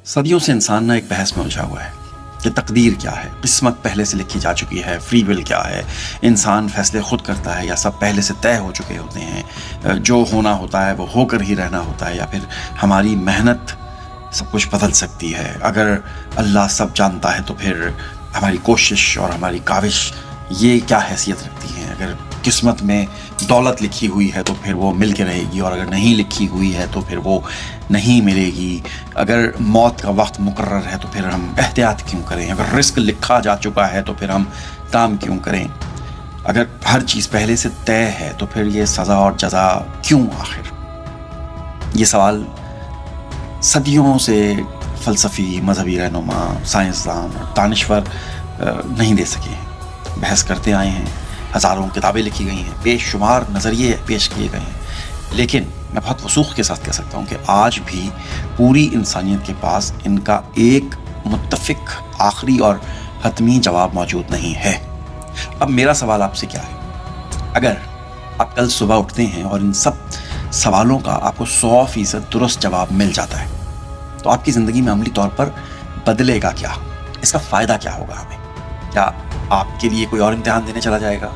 صدیوں سے انسان ایک بحث میں الجھا ہوا ہے کہ تقدیر کیا ہے، قسمت پہلے سے لکھی جا چکی ہے، فری ول کیا ہے، انسان فیصلے خود کرتا ہے یا سب پہلے سے طے ہو چکے ہوتے ہیں، جو ہونا ہوتا ہے وہ ہو کر ہی رہنا ہوتا ہے، یا پھر ہماری محنت سب کچھ بدل سکتی ہے، اگر اللہ سب جانتا ہے تو پھر ہماری کوشش اور ہماری کاوش یہ کیا حیثیت رکھتی ہیں، اگر قسمت میں دولت لکھی ہوئی ہے تو پھر وہ مل کے رہے گی، اور اگر نہیں لکھی ہوئی ہے تو پھر وہ نہیں ملے گی، اگر موت کا وقت مقرر ہے تو پھر ہم احتیاط کیوں کریں، اگر رزق لکھا جا چکا ہے تو پھر ہم کام کیوں کریں، اگر ہر چیز پہلے سے طے ہے تو پھر یہ سزا اور جزا کیوں آخر؟ یہ سوال صدیوں سے فلسفی، مذہبی رہنما، سائنسدان اور دانشور نہیں دے سکے ہیں، بحث کرتے آئے ہیں، ہزاروں کتابیں لکھی گئی ہیں، بے شمار نظریے پیش کیے گئے ہیں، لیکن میں بہت وثوق کے ساتھ کہہ سکتا ہوں کہ آج بھی پوری انسانیت کے پاس ان کا ایک متفق، آخری اور حتمی جواب موجود نہیں ہے۔ اب میرا سوال آپ سے کیا ہے؟ اگر آپ کل صبح اٹھتے ہیں اور ان سب سوالوں کا آپ کو 100% درست جواب مل جاتا ہے تو آپ کی زندگی میں عملی طور پر بدلے گا کیا؟ اس کا فائدہ کیا ہوگا ہمیں؟ کیا آپ کے لیے کوئی اور امتحان دینے چلا جائے گا؟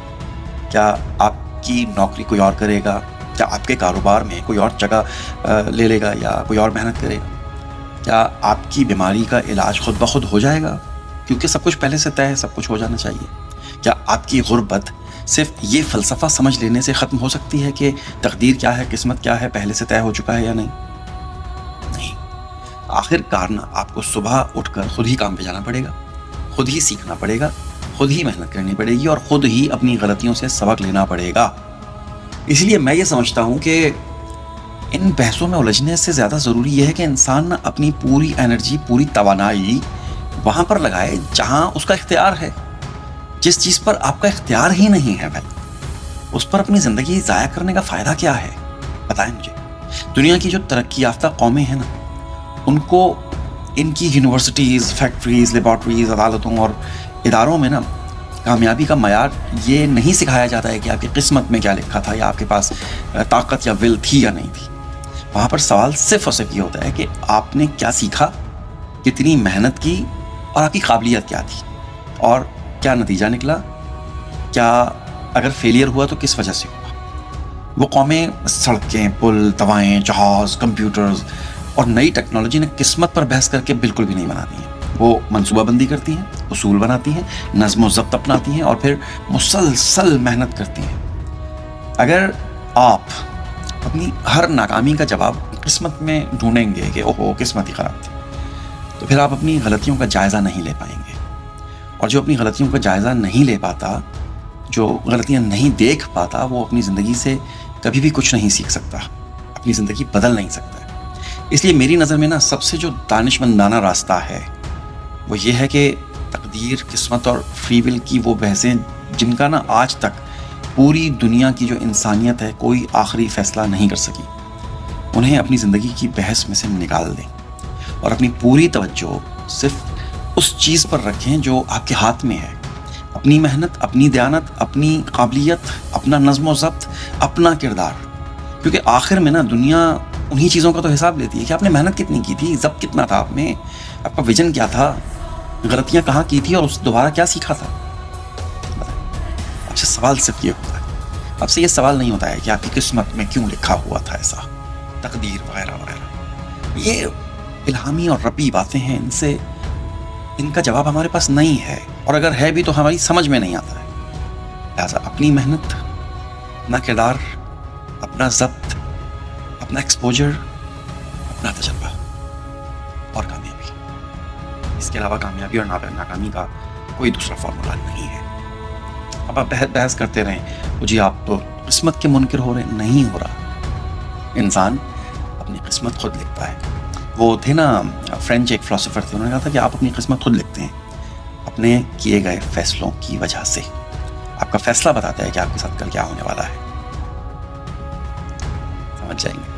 کیا آپ کی نوکری کوئی اور کرے گا؟ کیا آپ کے کاروبار میں کوئی اور جگہ لے لے گا یا کوئی اور محنت کرے گا؟ کیا آپ کی بیماری کا علاج خود بخود ہو جائے گا کیونکہ سب کچھ پہلے سے طے ہے، سب کچھ ہو جانا چاہیے؟ کیا آپ کی غربت صرف یہ فلسفہ سمجھ لینے سے ختم ہو سکتی ہے کہ تقدیر کیا ہے، قسمت کیا ہے، پہلے سے طے ہو چکا ہے یا نہیں؟ نہیں، آخر کار نا آپ کو صبح اٹھ کر خود ہی کام پہ جانا پڑے گا، خود ہی سیکھنا پڑے گا، خود ہی محنت کرنی پڑے گی اور خود ہی اپنی غلطیوں سے سبق لینا پڑے گا۔ اس لیے میں یہ سمجھتا ہوں کہ ان بحثوں میں الجھنے سے زیادہ ضروری یہ ہے کہ انسان اپنی پوری انرجی، پوری توانائی وہاں پر لگائے جہاں اس کا اختیار ہے۔ جس چیز پر آپ کا اختیار ہی نہیں ہے بھائی، اس پر اپنی زندگی ضائع کرنے کا فائدہ کیا ہے؟ بتائیں مجھے۔ دنیا کی جو ترقی یافتہ قومیں ہیں نا، ان کو ان کی یونیورسٹیز، فیکٹریز، لیبارٹریز، عدالتوں اور اداروں میں نا کامیابی کا معیار یہ نہیں سکھایا جاتا ہے کہ آپ کی قسمت میں کیا لکھا تھا یا آپ کے پاس طاقت یا ول تھی یا نہیں تھی۔ وہاں پر سوال صرف اور صرف یہ ہوتا ہے کہ آپ نے کیا سیکھا، کتنی محنت کی اور آپ کی قابلیت کیا تھی اور کیا نتیجہ نکلا، کیا اگر فیلئر ہوا تو کس وجہ سے ہوا۔ وہ قومیں سڑکیں، پل، دوائیں، جہاز، کمپیوٹرز اور نئی ٹیکنالوجی نے قسمت پر بحث کر کے بالکل بھی نہیں بناتی ہیں۔ وہ منصوبہ بندی کرتی ہیں، اصول بناتی ہیں، نظم و ضبط اپناتی ہیں اور پھر مسلسل محنت کرتی ہیں۔ اگر آپ اپنی ہر ناکامی کا جواب قسمت میں ڈھونڈیں گے کہ اوہو قسمت ہی خراب تھی، تو پھر آپ اپنی غلطیوں کا جائزہ نہیں لے پائیں گے، اور جو اپنی غلطیوں کا جائزہ نہیں لے پاتا، جو غلطیاں نہیں دیکھ پاتا، وہ اپنی زندگی سے کبھی بھی کچھ نہیں سیکھ سکتا، اپنی زندگی بدل نہیں سکتا ہے۔ اس لیے میری نظر میں نا سب سے جو دانشمندانہ راستہ ہے وہ یہ ہے کہ تقدیر، قسمت اور فری ول کی وہ بحثیں جن کا نا آج تک پوری دنیا کی جو انسانیت ہے کوئی آخری فیصلہ نہیں کر سکی، انہیں اپنی زندگی کی بحث میں سے نکال دیں اور اپنی پوری توجہ صرف اس چیز پر رکھیں جو آپ کے ہاتھ میں ہے۔ اپنی محنت، اپنی دیانت، اپنی قابلیت، اپنا نظم و ضبط، اپنا کردار، کیونکہ آخر میں نا دنیا انہی چیزوں کا تو حساب لیتی ہے کہ آپ نے محنت کتنی کی تھی، ضبط کتنا تھا آپ میں، آپ کا ویژن کیا تھا، غلطیاں کہاں کی تھی اور اس دوبارہ کیا سیکھا تھا۔ آپ سے سوال صرف یہ ہوتا ہے، آپ سے یہ سوال نہیں ہوتا ہے کہ آپ کی قسمت میں کیوں لکھا ہوا تھا ایسا، تقدیر وغیرہ وغیرہ۔ یہ الہامی اور ربی باتیں ہیں، ان کا جواب ہمارے پاس نہیں ہے، اور اگر ہے بھی تو ہماری سمجھ میں نہیں آتا ہے۔ لہٰذا اپنی محنت، اپنا کردار، اپنا ضبط، اپنا ایکسپوجر، اپنا تجربہ اور کامیابی، اس کے علاوہ کامیابی اور ناکامی کا کوئی دوسرا فارمولا نہیں ہے۔ اب آپ بحث کرتے رہیں جی آپ تو قسمت کے منکر ہو رہے ہیں، نہیں ہو رہا۔ انسان اپنی قسمت خود لکھتا ہے۔ وہ تھے نا فرینچ ایک فلاسفر تھے، انہوں نے کہا تھا کہ آپ اپنی قسمت خود لکھتے ہیں اپنے کیے گئے فیصلوں کی وجہ سے۔ آپ کا فیصلہ بتاتا ہے کہ آپ کے ساتھ کل کیا ہونے والا ہے، سمجھ جائیں گے۔